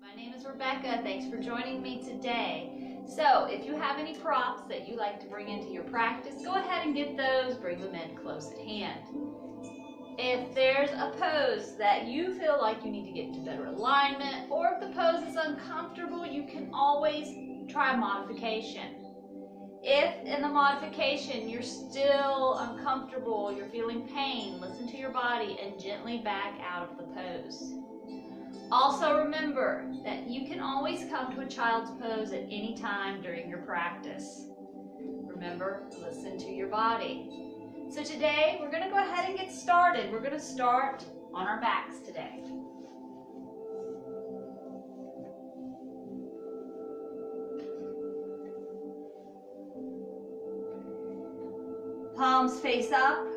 My name is Rebecca. Thanks for joining me today. So, if you have any props that you like to bring into your practice, go ahead and get those, bring them in close at hand. If there's a pose that you feel like you need to get into better alignment, or if the pose is uncomfortable, you can always try modification. If in the modification you're still uncomfortable, you're feeling pain, listen to your body and gently back out of the pose. Also remember that you can always come to a child's pose at any time during your practice. Remember, listen to your body. So today we're going to go ahead and get started. We're going to start on our backs today. Palms face up.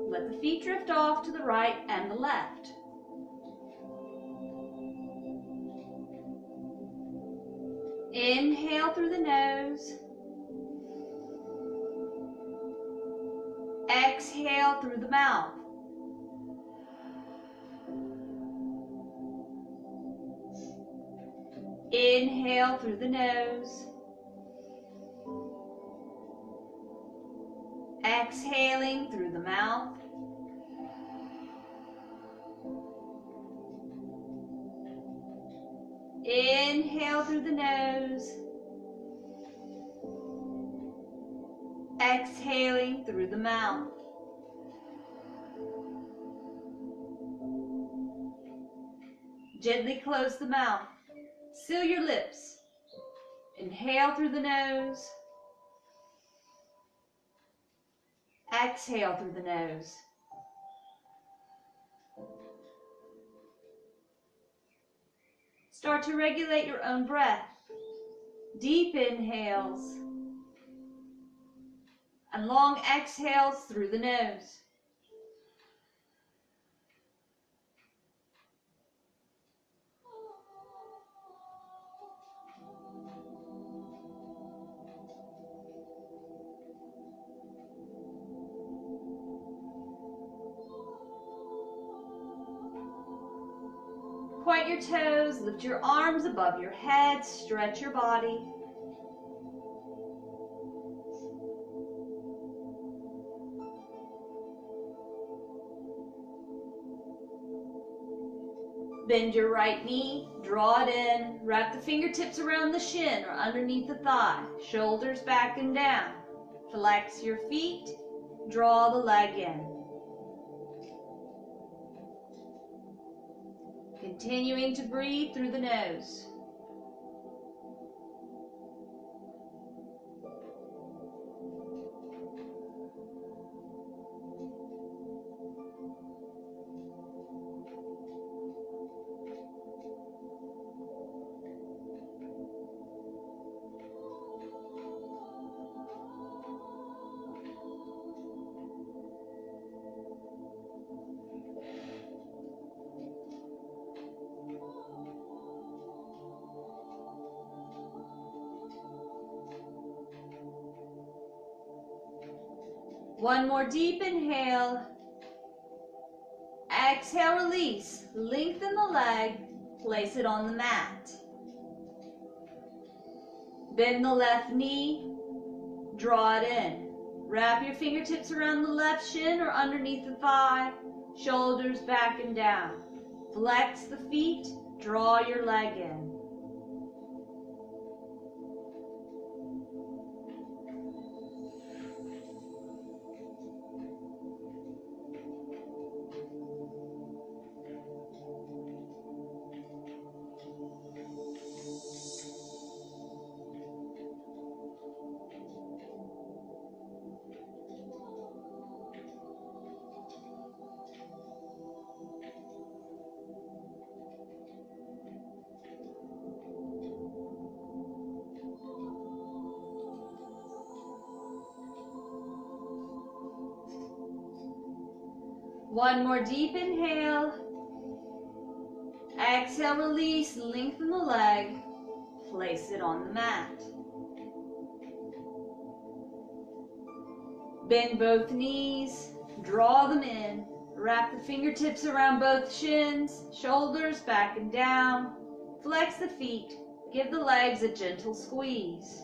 Let the feet drift off to the right and the left. Inhale through the nose. Exhale through the mouth. Inhale through the nose. Exhaling through the mouth. Inhale through the nose. Exhaling through the mouth. Gently close the mouth. Seal your lips. Inhale through the nose. Exhale through the nose. Start to regulate your own breath. Deep inhales and long exhales through the nose. Point your toes, lift your arms above your head, stretch your body. Bend your right knee, draw it in, wrap the fingertips around the shin or underneath the thigh, shoulders back and down. Flex your feet, draw the leg in. Continuing to breathe through the nose. One more deep inhale. Exhale, release. Lengthen the leg. Place it on the mat. Bend the left knee. Draw it in. Wrap your fingertips around the left shin or underneath the thigh. Shoulders back and down. Flex the feet. Draw your leg in. One more deep inhale. Exhale, release, lengthen the leg. Place it on the mat. Bend both knees, draw them in. Wrap the fingertips around both shins, shoulders back and down. Flex the feet. Give the legs a gentle squeeze.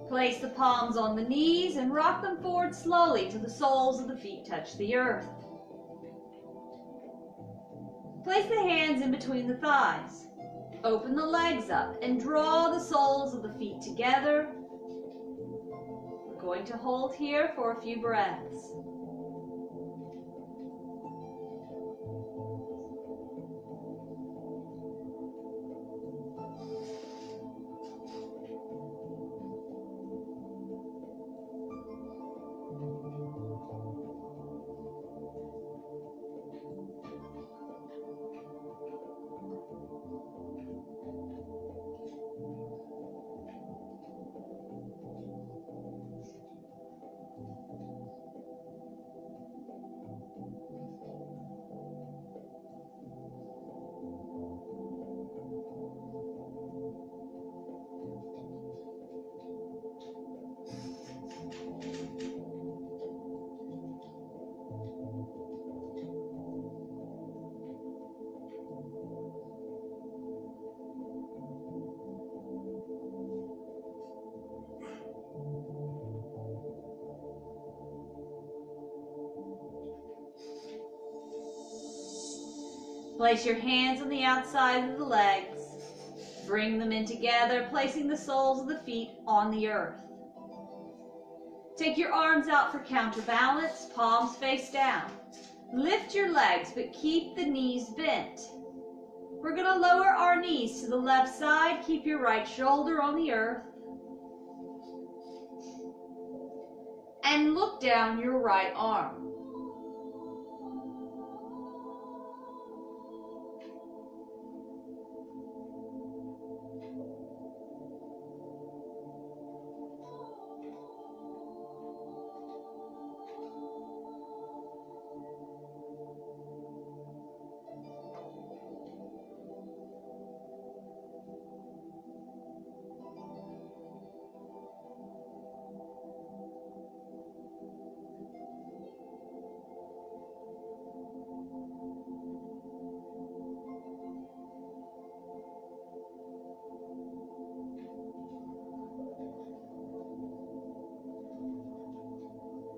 Place the palms on the knees and rock them forward slowly till the soles of the feet touch the earth. Place the hands in between the thighs. Open the legs up and draw the soles of the feet together. We're going to hold here for a few breaths. Place your hands on the outside of the legs. Bring them in together, placing the soles of the feet on the earth. Take your arms out for counterbalance, palms face down. Lift your legs, but keep the knees bent. We're going to lower our knees to the left side. Keep your right shoulder on the earth. And look down your right arm.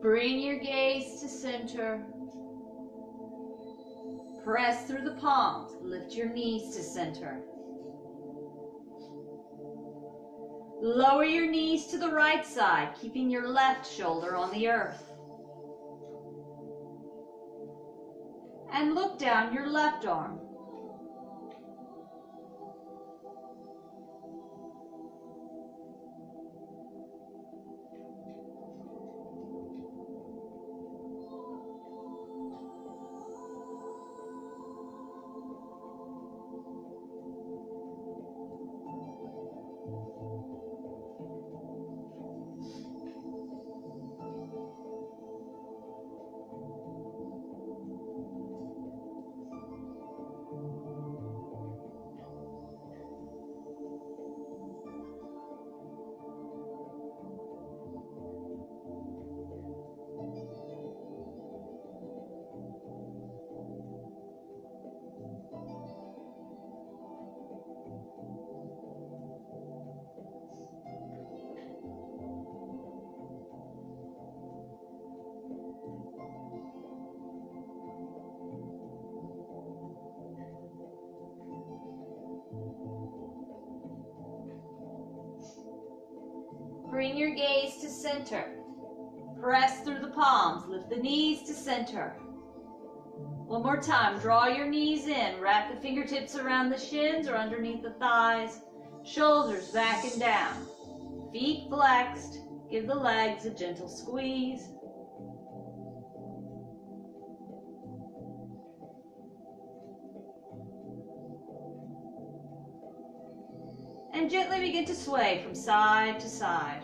Bring your gaze to center. Press through the palms. Lift your knees to center. Lower your knees to the right side, keeping your left shoulder on the earth. And look down your left arm. Bring your gaze to center. Press through the palms. Lift the knees to center. One more time. Draw your knees in. Wrap the fingertips around the shins or underneath the thighs. Shoulders back and down. Feet flexed. Give the legs a gentle squeeze. And gently begin to sway from side to side.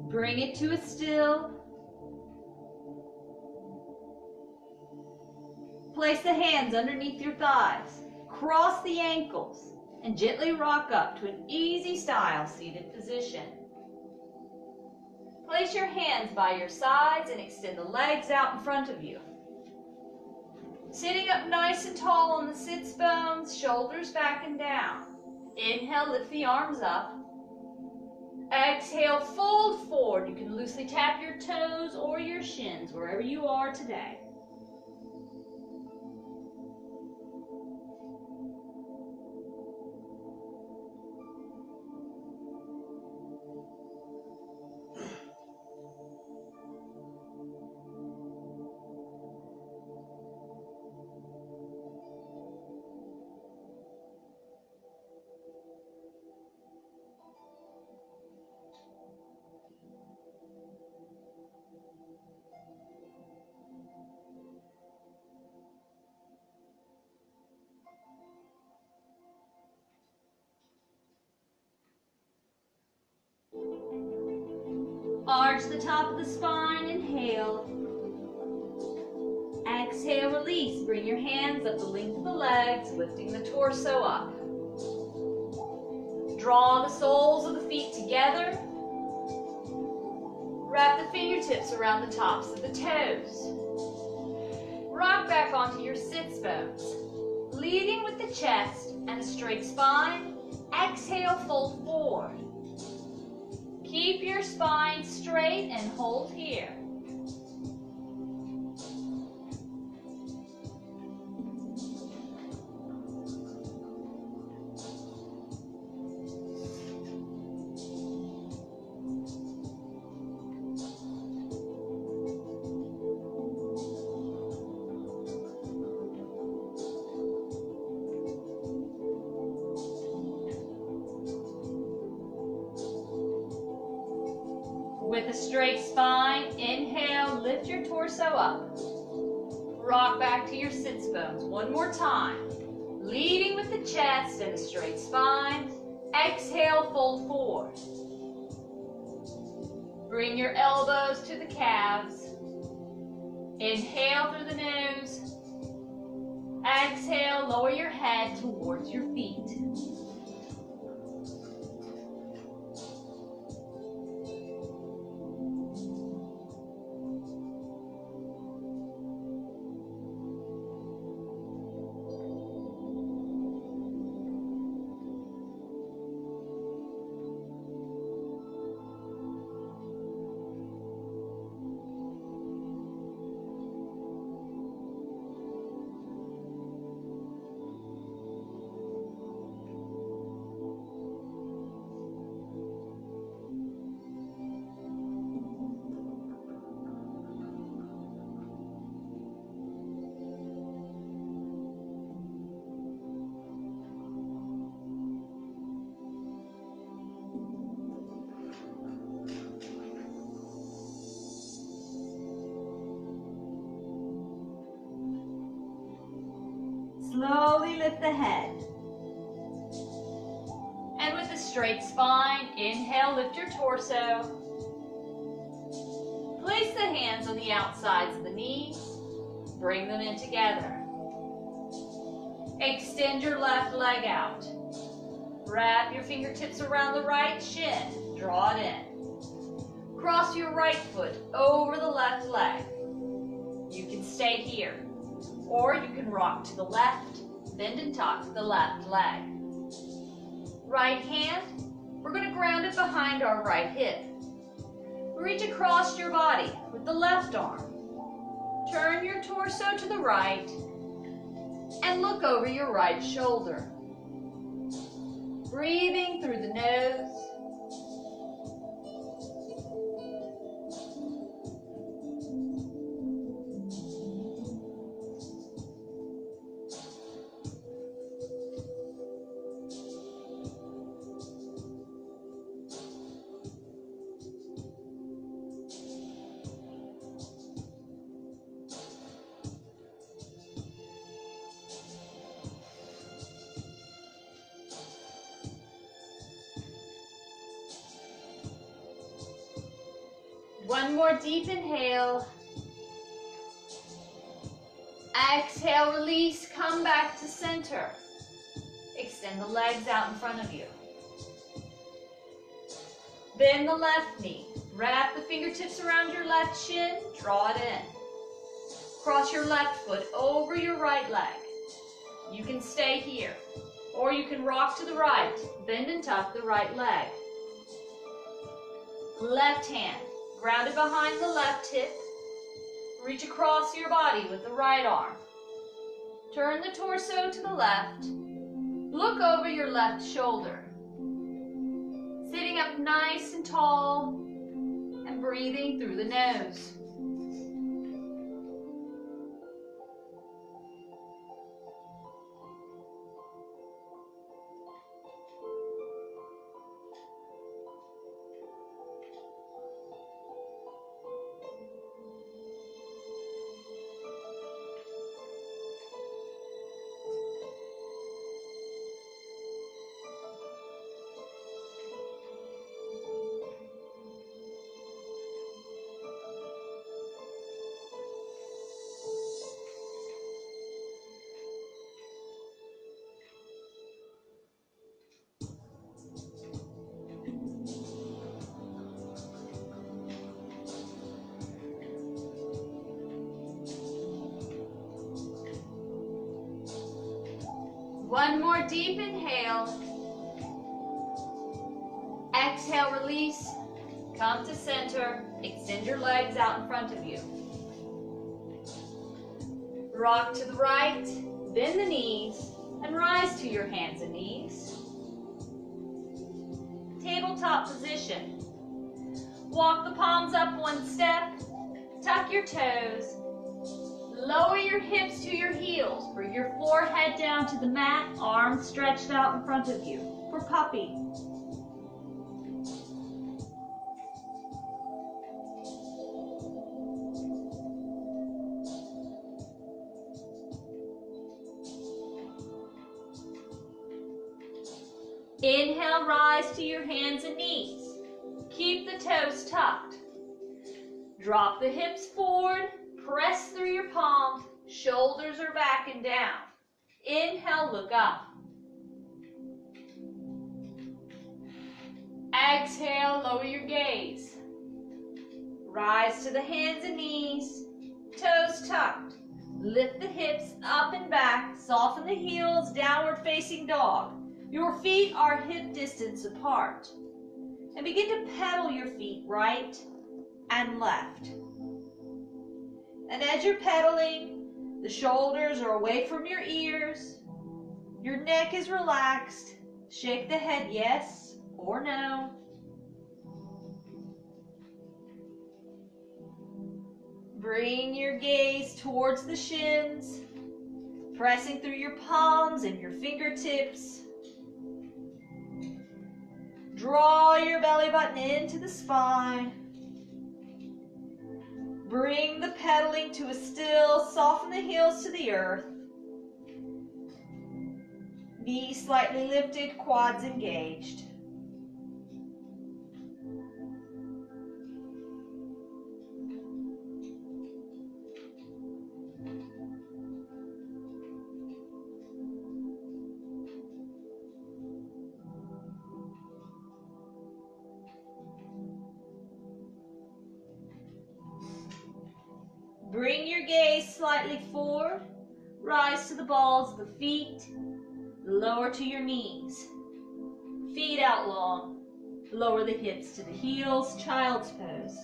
Bring it to a still. Place the hands underneath your thighs. Cross the ankles and gently rock up to an easy style seated position. Place your hands by your sides and extend the legs out in front of you. Sitting up nice and tall on the sits bones, shoulders back and down. Inhale, lift the arms up. Exhale, fold forward. You can loosely tap your toes or your shins, wherever you are today. Arch the top of the spine, inhale. Exhale, release. Bring your hands up the length of the legs, lifting the torso up. Draw the soles of the feet together. Wrap the fingertips around the tops of the toes. Rock back onto your sits bones. Leading with the chest and a straight spine, exhale, fold forward. Keep your spine straight and hold here. With a straight spine, inhale, lift your torso up. Rock back to your sits bones. One more time. Leading with the chest and a straight spine. Exhale, fold forward. Bring your elbows to the calves. Inhale through the nose. Exhale, lower your head towards your feet. Slowly lift the head. And with a straight spine, inhale, lift your torso. Place the hands on the outsides of the knees. Bring them in together. Extend your left leg out. Wrap your fingertips around the right shin. Draw it in. Cross your right foot over the left leg. You can stay here. Or you can rock to the left, bend and talk to the left leg. Right hand, we're going to ground it behind our right hip. Reach across your body with the left arm. Turn your torso to the right and look over your right shoulder. Breathing through the nose. One more deep inhale. Exhale, release, come back to center. Extend the legs out in front of you. Bend the left knee. Wrap the fingertips around your left shin. Draw it in. Cross your left foot over your right leg. You can stay here, or you can rock to the right. Bend and tuck the right leg. Left hand grounded behind the left hip. Reach across your body with the right arm. Turn the torso to the left. Look over your left shoulder. Sitting up nice and tall and breathing through the nose. One more deep inhale. Exhale, release. Come to center. Extend your legs out in front of you. Rock to the right, bend the knees, and rise to your hands and knees. Tabletop position. Walk the palms up one step. Tuck your toes. Lower your hips to your heels. Bring your forehead down to the mat, arms stretched out in front of you for puppy. Inhale, rise to your hands and knees. Keep the toes tucked. Drop the hips forward. Press through your palms, shoulders are back and down. Inhale, look up. Exhale, lower your gaze. Rise to the hands and knees, toes tucked. Lift the hips up and back, soften the heels, downward facing dog. Your feet are hip distance apart. And begin to pedal your feet right and left. And as you're pedaling, the shoulders are away from your ears. Your neck is relaxed. Shake the head yes or no. Bring your gaze towards the shins, pressing through your palms and your fingertips. Draw your belly button into the spine. Bring the pedaling to a still, soften the heels to the earth. Knees slightly lifted, quads engaged. Bring your gaze slightly forward. Rise to the balls of the feet. Lower to your knees. Feet out long. Lower the hips to the heels. Child's pose.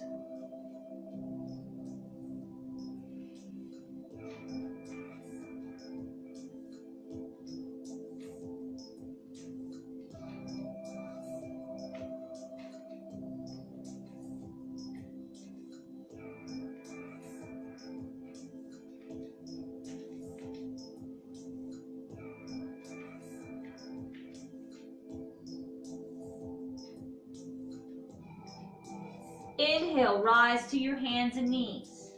Inhale, rise to your hands and knees.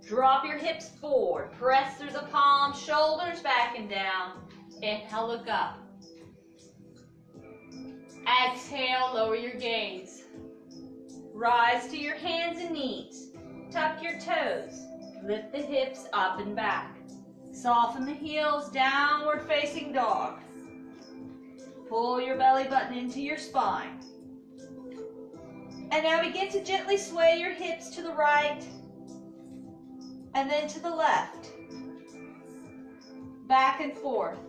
Drop your hips forward. Press through the palms, shoulders back and down. Inhale, look up. Exhale, lower your gaze. Rise to your hands and knees. Tuck your toes. Lift the hips up and back. Soften the heels, downward facing dog. Pull your belly button into your spine. And now begin to gently sway your hips to the right and then to the left. Back and forth.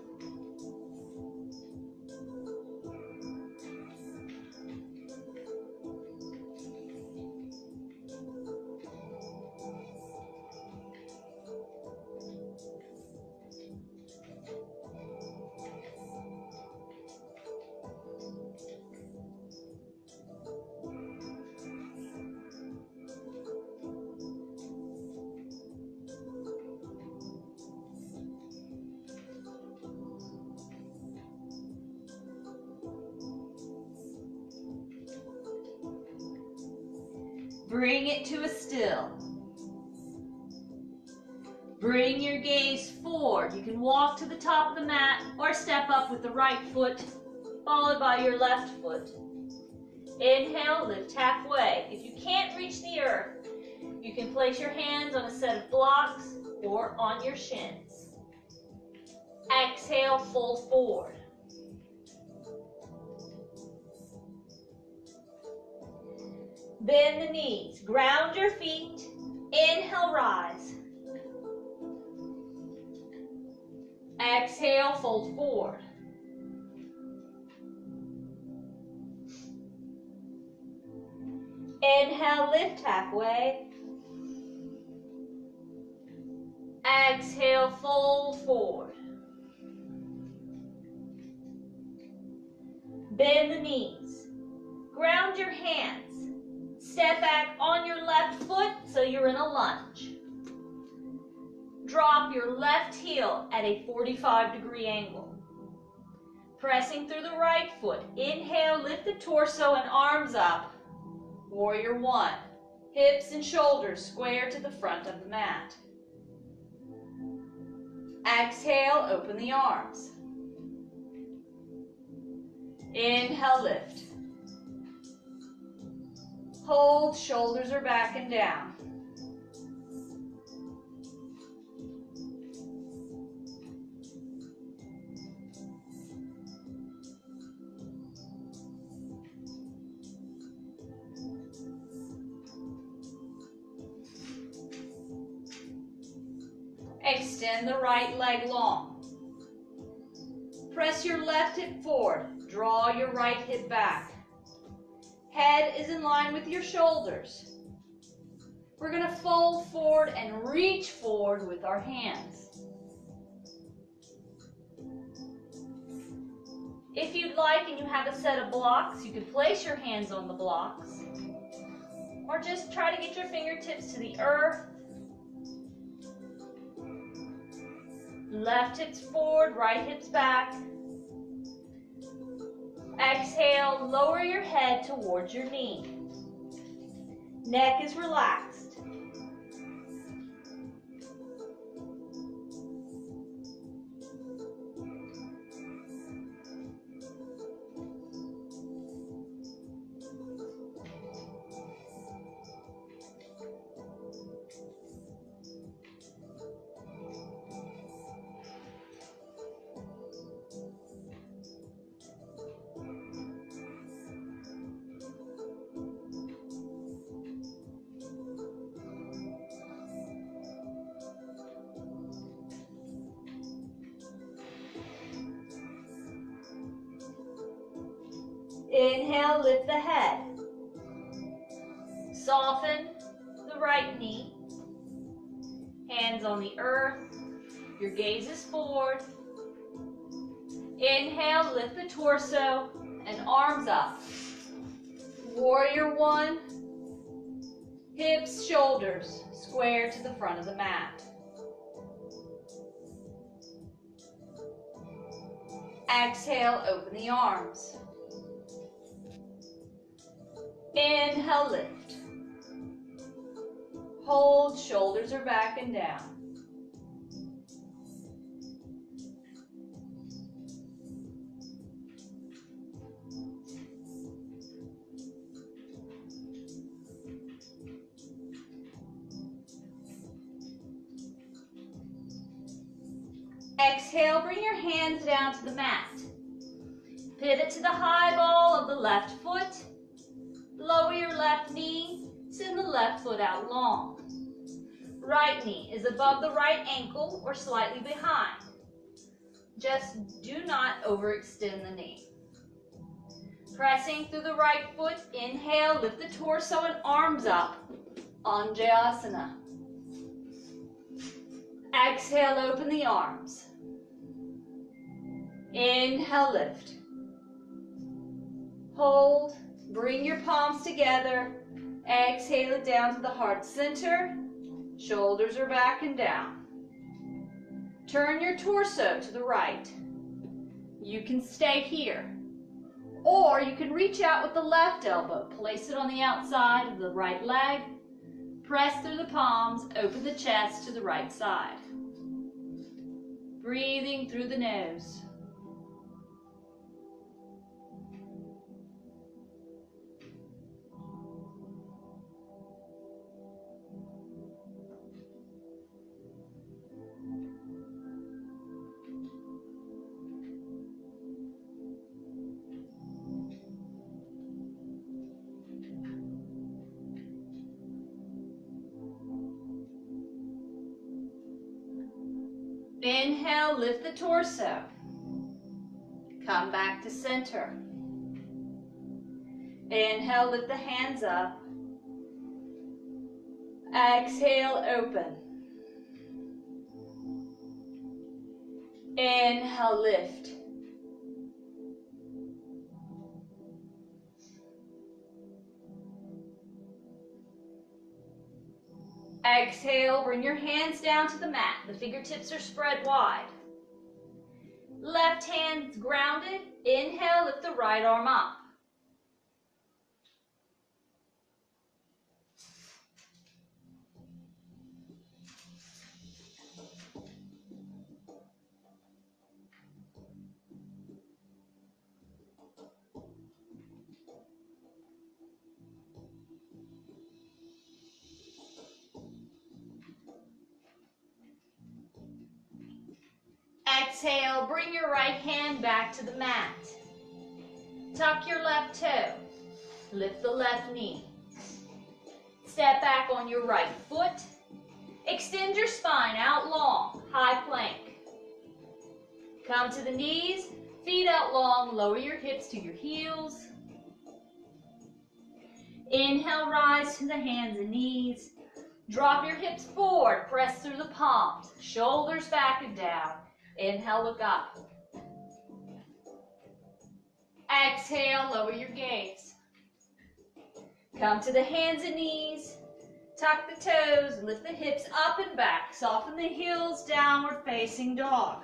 Bring it to a still. Bring your gaze forward. You can walk to the top of the mat or step up with the right foot, followed by your left foot. Inhale, lift halfway. If you can't reach the earth, you can place your hands on a set of blocks or on your shins. Exhale, fold forward. Bend the knees, ground your feet. Inhale, rise. Exhale, fold forward. Inhale, lift halfway. Exhale, fold forward. Bend the knees. Ground your hands. Step back on your left foot so you're in a lunge. Drop your left heel at a 45-degree angle. Pressing through the right foot. Inhale, lift the torso and arms up. Warrior one. Hips and shoulders square to the front of the mat. Exhale, open the arms. Inhale, lift. Hold, shoulders are back and down. Extend the right leg long. Press your left hip forward. Draw your right hip back. Head is in line with your shoulders. We're going to fold forward and reach forward with our hands. If you'd like and you have a set of blocks, you could place your hands on the blocks. Or just try to get your fingertips to the earth. Left hips forward, right hips back. Exhale, lower your head towards your knee. Neck is relaxed. Inhale, lift the head. Soften the right knee. Hands on the earth. Your gaze is forward. Inhale, lift the torso and arms up. Warrior one. Hips, shoulders square to the front of the mat. Exhale, open the arms. Inhale, lift. Hold, shoulders are back and down. Exhale, bring your hands down to the mat. Pivot to the high ball of the left foot. Lower your left knee, send the left foot out long. Right knee is above the right ankle or slightly behind. Just do not overextend the knee. Pressing through the right foot, inhale, lift the torso and arms up, Anjayasana. Exhale, open the arms. Inhale, lift. Hold, bring your palms together. Exhale it down to the heart center. Shoulders are back and down. Turn your torso to the right. You can stay here. Or you can reach out with the left elbow. Place it on the outside of the right leg. Press through the palms, open the chest to the right side. Breathing through the nose. Inhale, lift the torso. Come back to center. Inhale, lift the hands up. Exhale, open. Inhale, lift. Exhale, bring your hands down to the mat. The fingertips are spread wide. Left hand's grounded. Inhale, lift the right arm up. Exhale, bring your right hand back to the mat. Tuck your left toe. Lift the left knee. Step back on your right foot. Extend your spine out long, high plank. Come to the knees, feet out long, lower your hips to your heels. Inhale, rise to the hands and knees. Drop your hips forward, press through the palms, shoulders back and down. Inhale, look up. Exhale, lower your gaze. Come to the hands and knees. Tuck the toes, lift the hips up and back. Soften the heels, downward facing dog.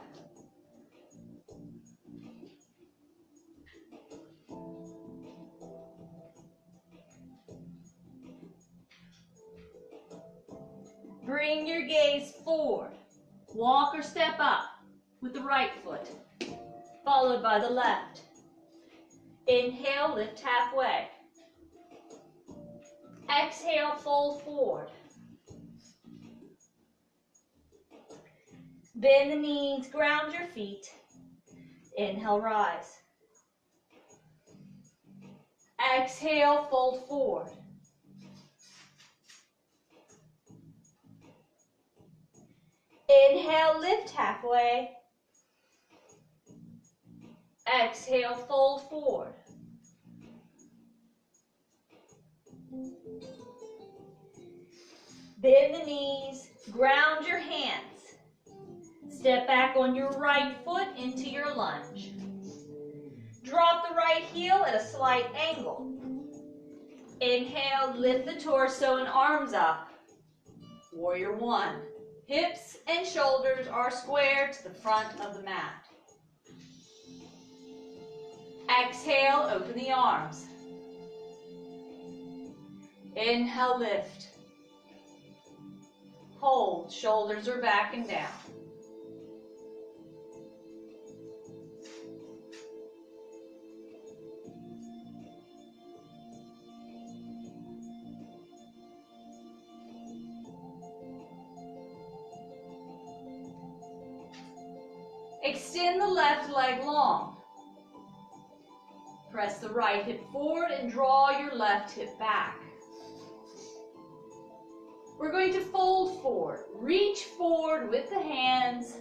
Bring your gaze forward. Walk or step up with the right foot, followed by the left. Inhale, lift halfway. Exhale, fold forward. Bend the knees, ground your feet. Inhale, rise. Exhale, fold forward. Inhale, lift halfway. Exhale, fold forward. Bend the knees, ground your hands. Step back on your right foot into your lunge. Drop the right heel at a slight angle. Inhale, lift the torso and arms up. Warrior one. Hips and shoulders are square to the front of the mat. Exhale, open the arms. Inhale, lift. Hold, shoulders are back and down. Extend the left leg long. Press the right hip forward and draw your left hip back. We're going to fold forward. Reach forward with the hands.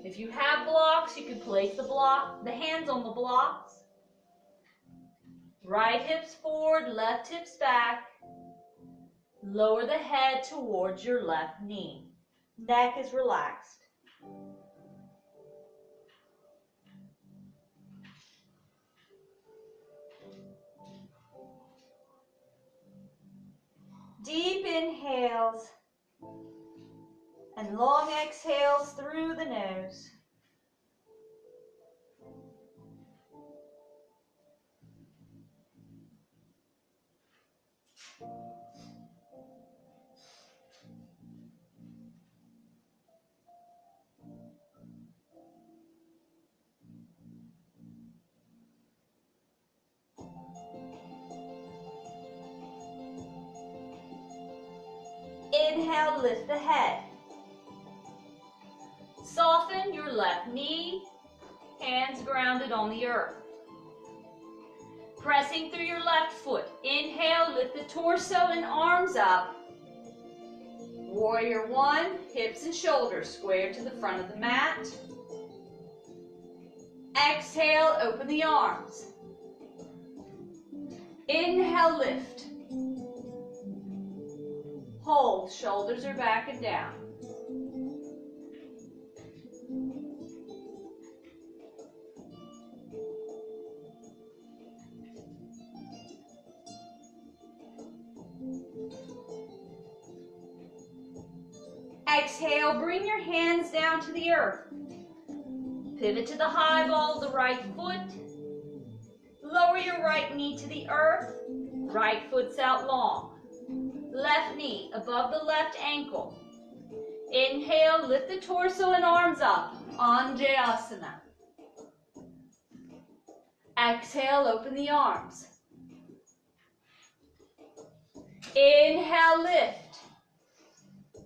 If you have blocks, you can place the hands on the blocks. Right hips forward, left hips back. Lower the head towards your left knee. Neck is relaxed. Deep inhales and long exhales through the nose. Inhale, lift the head. Soften your left knee, hands grounded on the earth. Pressing through your left foot. Inhale, lift the torso and arms up. Warrior one, hips and shoulders square to the front of the mat. Exhale, open the arms. Inhale, lift. Hold, shoulders are back and down. Exhale, bring your hands down to the earth. Pivot to the high ball of the right foot. Lower your right knee to the earth. Right foot's out long. Left knee above the left ankle. Inhale, lift the torso and arms up. Anjayasana. Exhale, open the arms. Inhale, lift.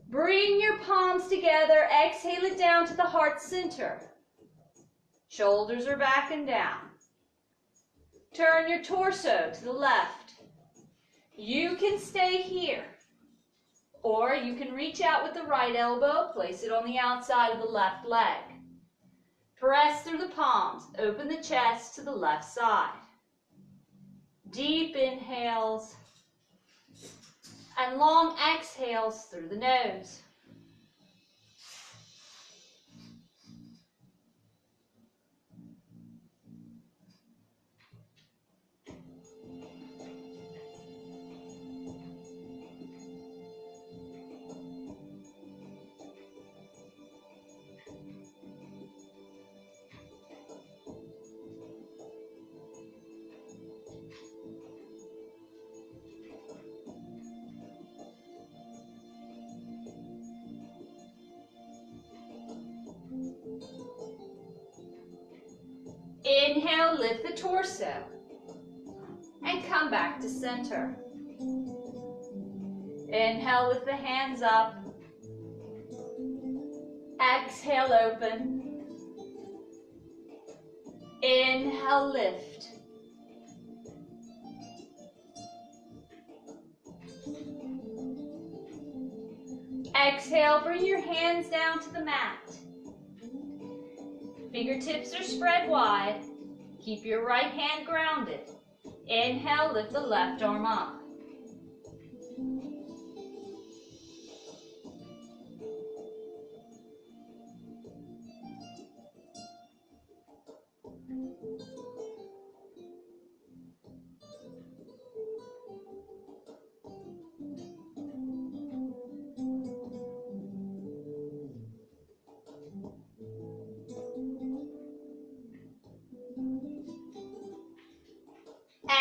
Bring your palms together. Exhale it down to the heart center. Shoulders are back and down. Turn your torso to the left. You can stay here, or you can reach out with the right elbow, place it on the outside of the left leg. Press through the palms, open the chest to the left side. Deep inhales and long exhales through the nose. Inhale, lift the torso and come back to center. Inhale, lift the hands up. Exhale, open. Inhale, lift. Exhale, bring your hands down to the mat. Fingertips are spread wide. Keep your right hand grounded. Inhale, lift the left arm up.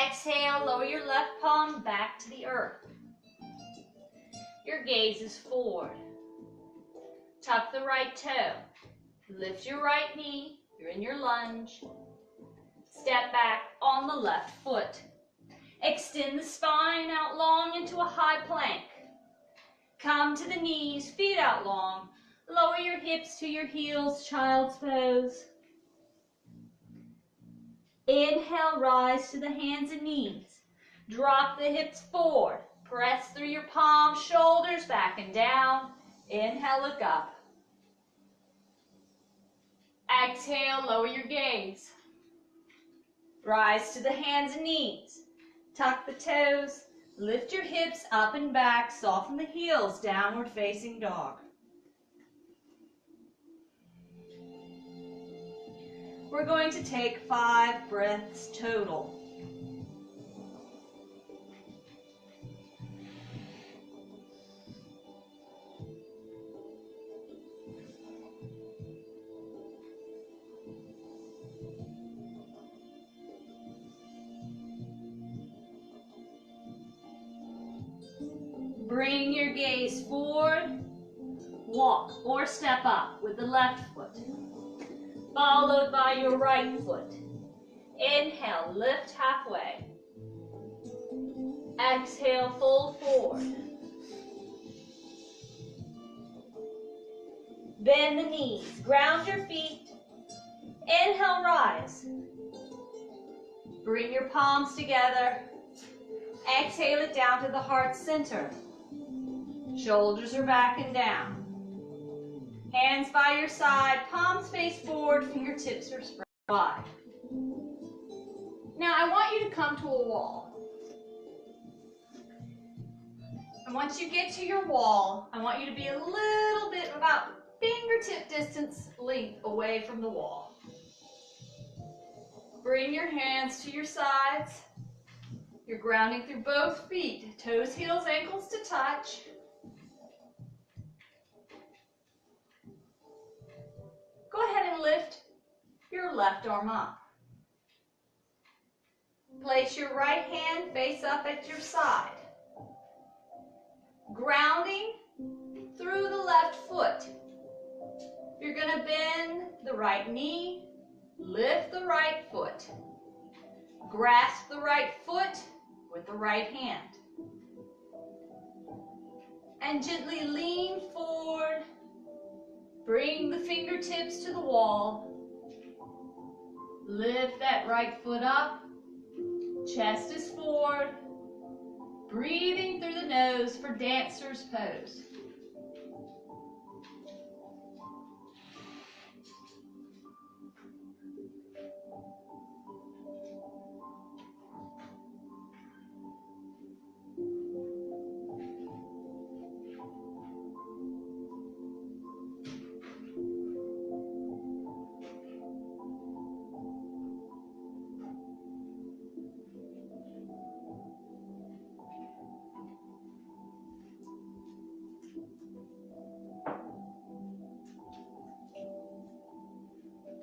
Exhale, lower your left palm back to the earth. your gaze is forward. Tuck the right toe. Lift your right knee. You're in your lunge. Step back on the left foot. Extend the spine out long into a high plank. Come to the knees, feet out long. Lower your hips to your heels, child's pose. Inhale, rise to the hands and knees. Drop the hips forward. Press through your palms, shoulders back and down. Inhale, look up. Exhale, lower your gaze. Rise to the hands and knees. Tuck the toes. Lift your hips up and back. Soften the heels, downward facing dog. We're going to take 5 breaths total. Bring your gaze forward. Walk or step up with the left foot, followed by your right foot. Inhale, lift halfway. Exhale, fold forward. Bend the knees, ground your feet. Inhale, rise. Bring your palms together. Exhale it down to the heart center. Shoulders are back and down. Hands by your side, palms face forward, fingertips are spread wide. Now I want you to come to a wall. And once you get to your wall, I want you to be a little bit, about fingertip distance length away from the wall. Bring your hands to your sides. You're grounding through both feet, toes, heels, ankles to touch. Go ahead and lift your left arm up. Place your right hand face up at your side. Grounding through the left foot. You're going to bend the right knee, lift the right foot. Grasp the right foot with the right hand. And gently lean forward. Bring the fingertips to the wall. Lift that right foot up. Chest is forward. Breathing through the nose for dancer's pose.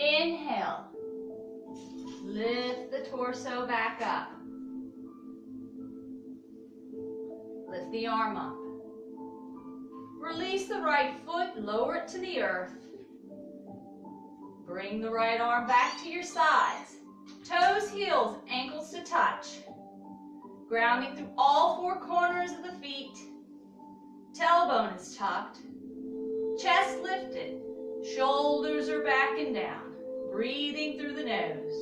Inhale. Lift the torso back up. Lift the arm up. Release the right foot, lower it to the earth. Bring the right arm back to your sides. Toes, heels, ankles to touch. Grounding through all 4 corners of the feet. Tailbone is tucked. Chest lifted. Shoulders are back and down. Breathing through the nose.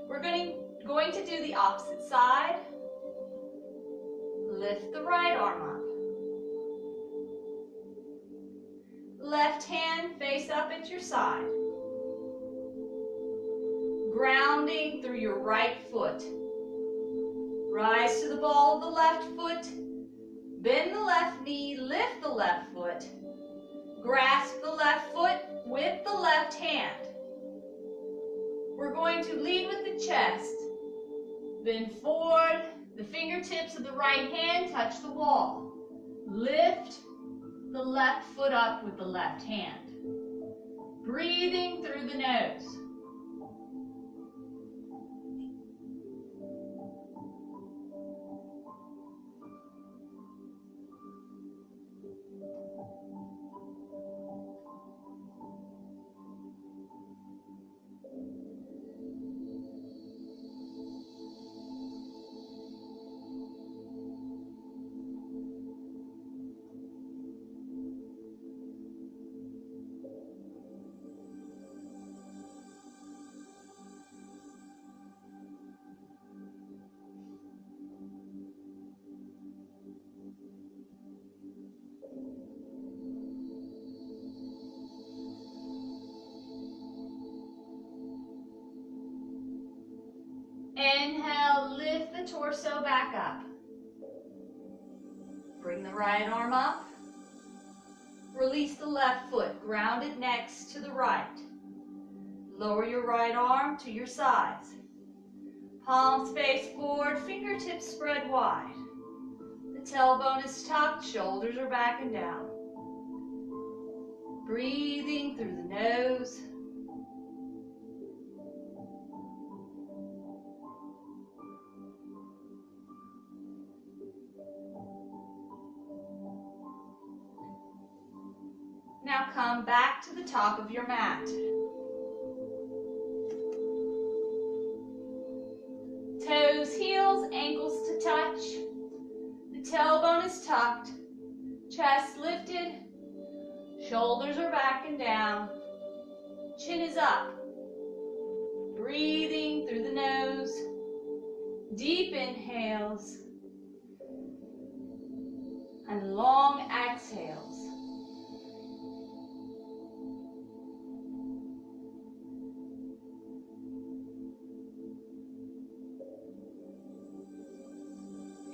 We're going to do the opposite side. Lift the right arm up. Left hand face up at your side. Grounding through your right foot. Rise to the ball of the left foot. Bend the left knee, lift the left foot. Grasp the left foot with the left hand. We're going to lead with the chest. Bend forward. The fingertips of the right hand touch the wall. Lift the left foot up with the left hand. Breathing through the nose. up. Bring the right arm up. Release the left foot, grounded next to the right. Lower your right arm to your sides. Palms face forward, fingertips spread wide. The tailbone is tucked, shoulders are back and down. Breathing through the nose. Now come back to the top of your mat. Toes, heels, ankles to touch. The tailbone is tucked, chest lifted, shoulders are back and down, chin is up. Breathing through the nose, deep inhales and long exhales.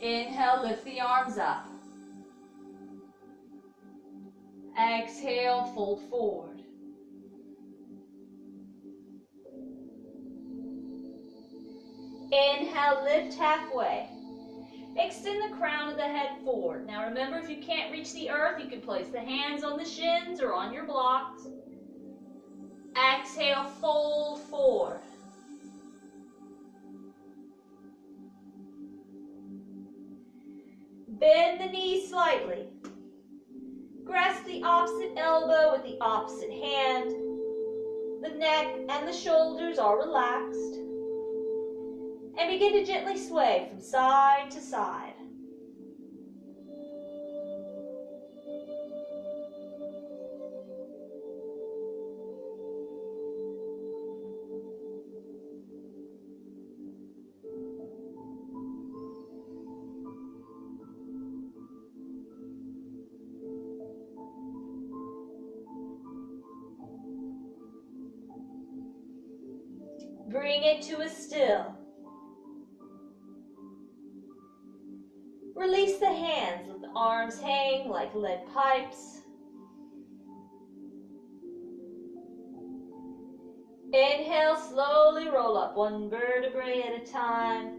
Inhale, lift the arms up. Exhale, fold forward. Inhale, lift halfway. Extend the crown of the head forward. Now remember, if you can't reach the earth, you can place the hands on the shins or on your blocks. Exhale, fold forward. Bend the knees slightly. Grasp the opposite elbow with the opposite hand. The neck and the shoulders are relaxed. And begin to gently sway from side to side. Bring it to a still. Release the hands, let the arms hang like lead pipes. Inhale, slowly roll up one vertebrae at a time.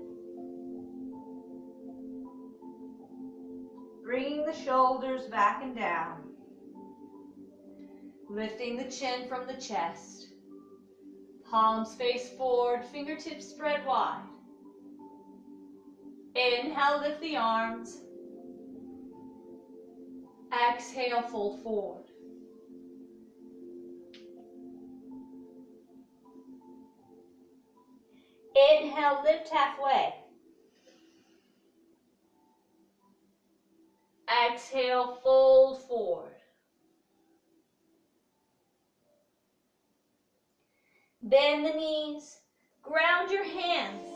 Bringing the shoulders back and down. Lifting the chin from the chest. Palms face forward, fingertips spread wide. Inhale, lift the arms. Exhale, fold forward. Inhale, lift halfway. Exhale, fold forward. Bend the knees, ground your hands.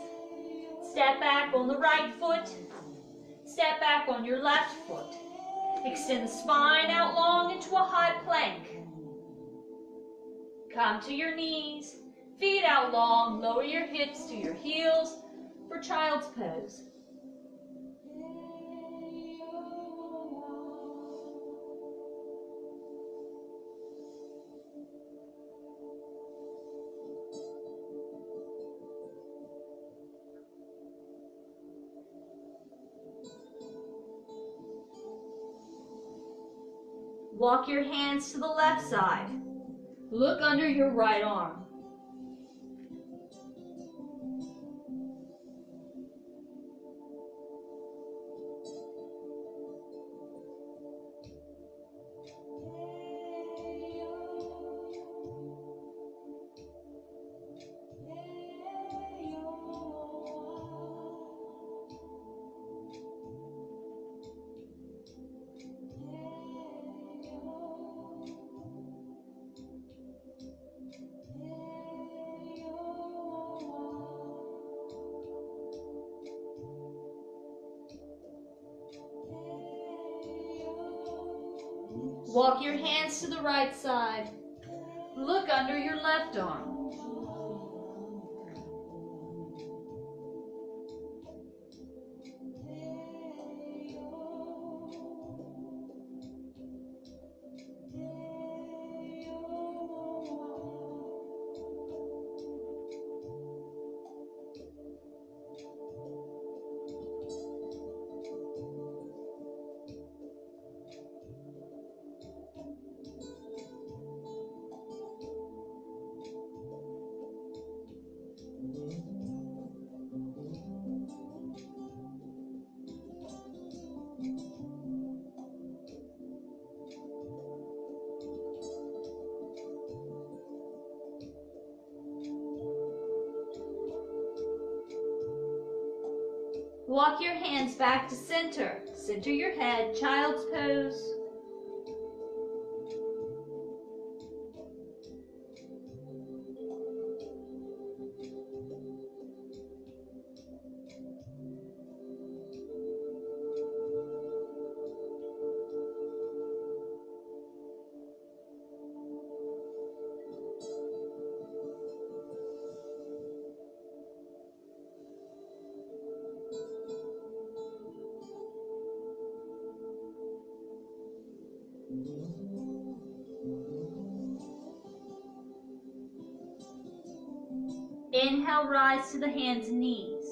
Step back on the right foot, step back on your left foot. Extend the spine out long into a high plank. Come to your knees, feet out long, lower your hips to your heels for child's pose. Walk your hands to the left side. Look under your right arm. Walk your hands to the right side. Look under your left arm. Walk your hands back to center. Center your head, child's pose. Inhale, rise to the hands and knees.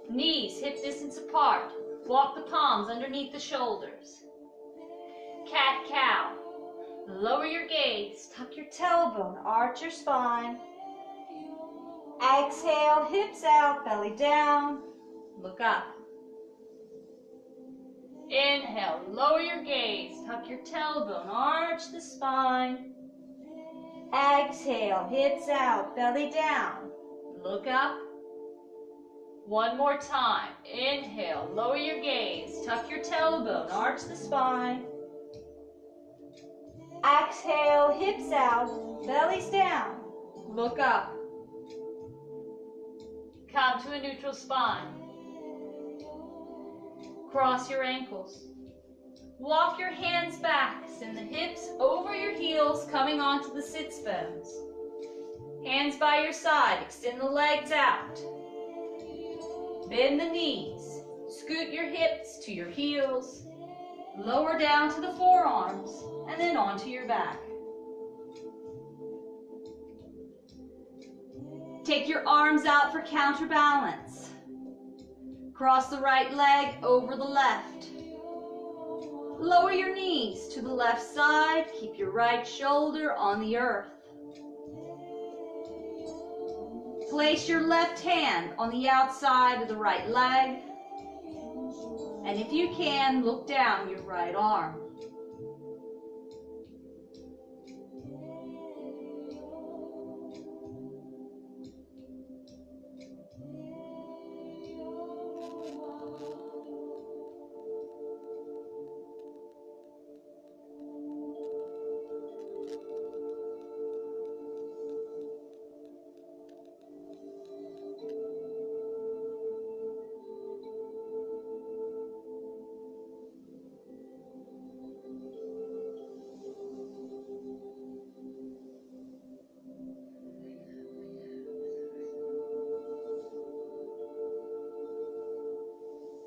Knees hip distance apart. Walk the palms underneath the shoulders. Cat-cow. Lower your gaze. Tuck your tailbone. Arch your spine. Exhale, hips out, belly down. Look up. Inhale, lower your gaze. Tuck your tailbone. Arch the spine. Exhale, hips out, belly down. Look up. One more time. Inhale, lower your gaze. Tuck your tailbone, arch the spine. Exhale, hips out, belly's down. Look up. Come to a neutral spine. Cross your ankles. Walk your hands back. Send the hips over your heels, coming onto the sits bones. Hands by your side. Extend the legs out. Bend the knees. Scoot your hips to your heels. Lower down to the forearms and then onto your back. Take your arms out for counterbalance. Cross the right leg over the left. Lower your knees to the left side. Keep your right shoulder on the earth. Place your left hand on the outside of the right leg. And if you can, look down your right arm.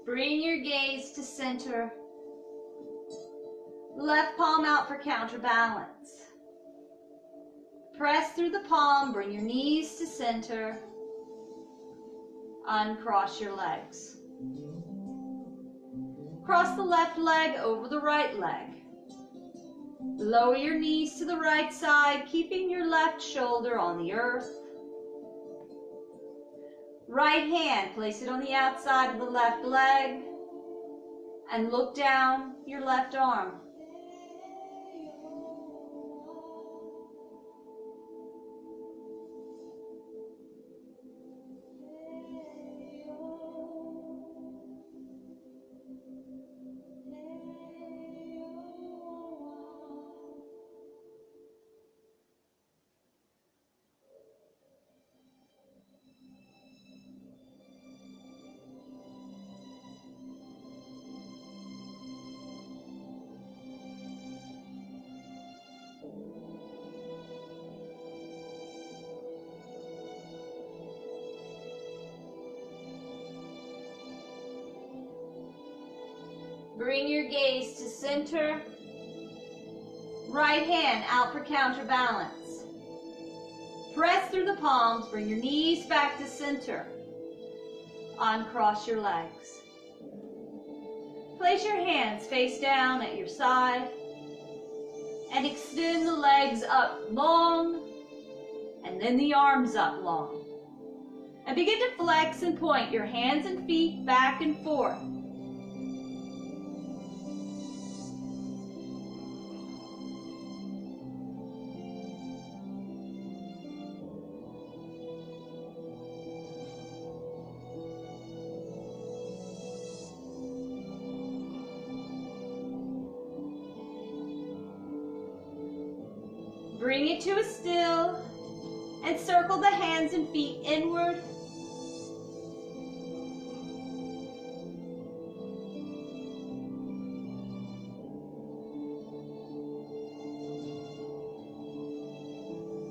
Bring your gaze to center. Left palm out for counterbalance. Press through the palm, bring your knees to center. Uncross your legs. Cross the left leg over the right leg. Lower your knees to the right side, keeping your left shoulder on the earth. Right hand, place it on the outside of the left leg and look down your left arm. Bring your gaze to center. Right hand out for counterbalance. Press through the palms, bring your knees back to center. Uncross your legs. Place your hands face down at your side and extend the legs up long and then the arms up long. And begin to flex and point your hands and feet back and forth. Bring it to a still and circle the hands and feet inward.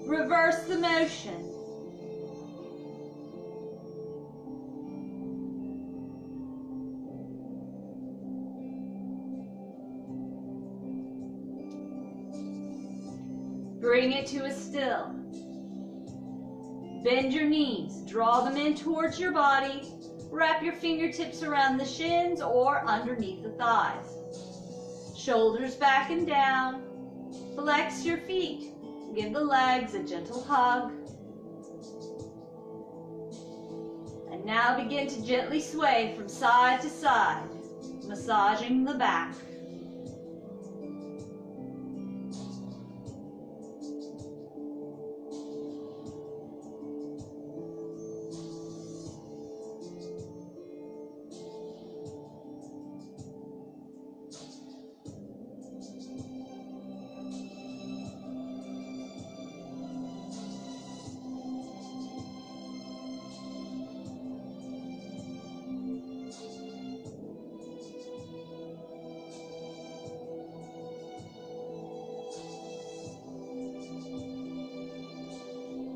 Reverse the motion. Bring it to a still. Bend your knees, draw them in towards your body. Wrap your fingertips around the shins or underneath the thighs. Shoulders back and down. Flex your feet. Give the legs a gentle hug. And now begin to gently sway from side to side, massaging the back.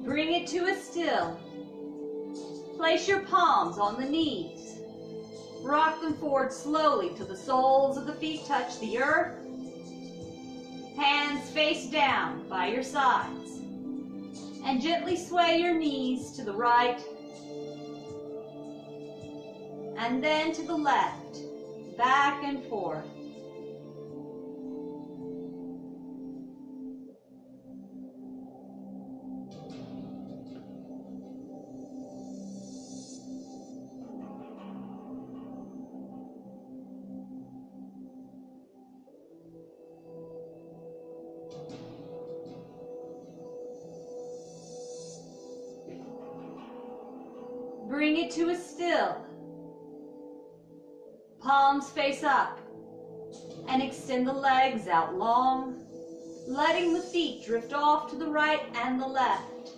Bring it to a still. Place your palms on the knees. Rock them forward slowly till the soles of the feet touch the earth. Hands face down by your sides. And gently sway your knees to the right and then to the left, back and forth. Bring it to a still. Palms face up and extend the legs out long, letting the feet drift off to the right and the left.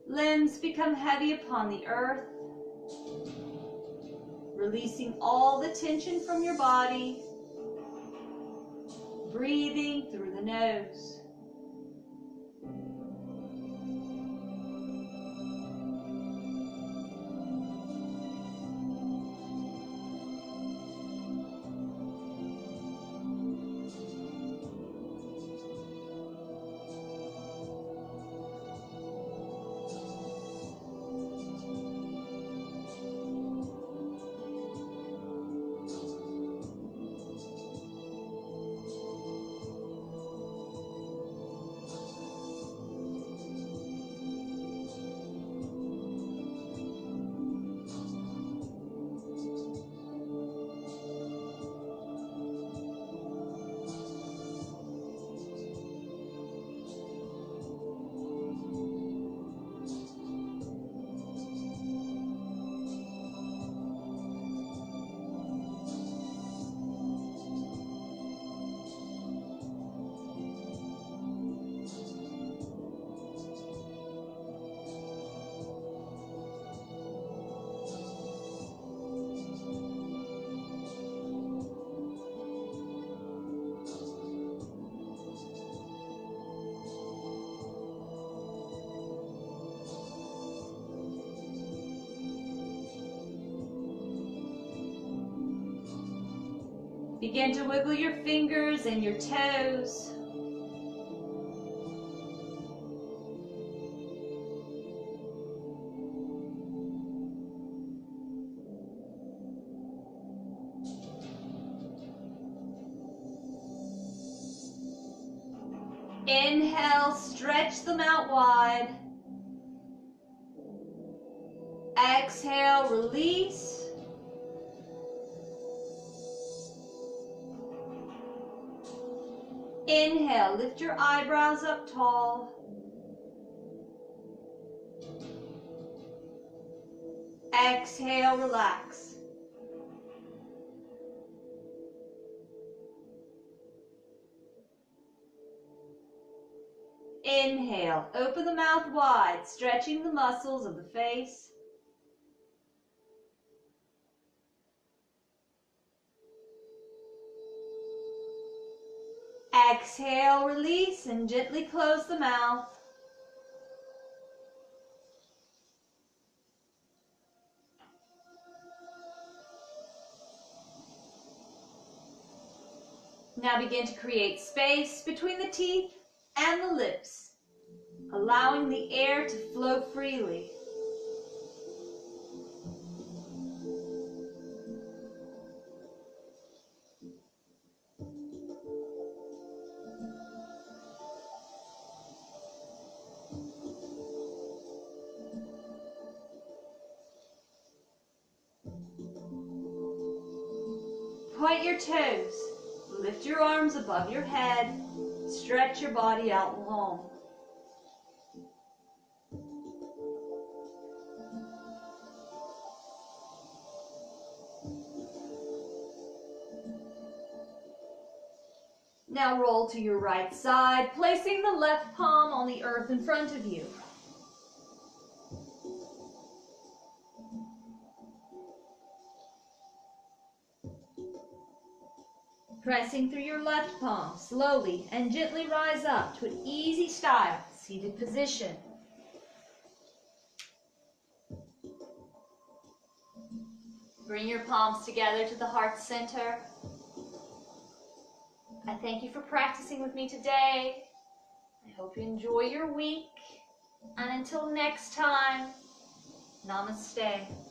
Limbs become heavy upon the earth, releasing all the tension from your body, breathing through the nose. Begin to wiggle your fingers and your toes. Inhale, stretch them out wide. Exhale, release. Inhale, lift your eyebrows up tall. Exhale, relax. Inhale, open the mouth wide, stretching the muscles of the face. Exhale, release, and gently close the mouth. Now begin to create space between the teeth and the lips, allowing the air to flow freely. Point your toes, lift your arms above your head, stretch your body out long. Now roll to your right side, placing the left palm on the earth in front of you. Pressing through your left palm, slowly and gently rise up to an easy style, seated position. Bring your palms together to the heart center. I thank you for practicing with me today. I hope you enjoy your week. And until next time, namaste.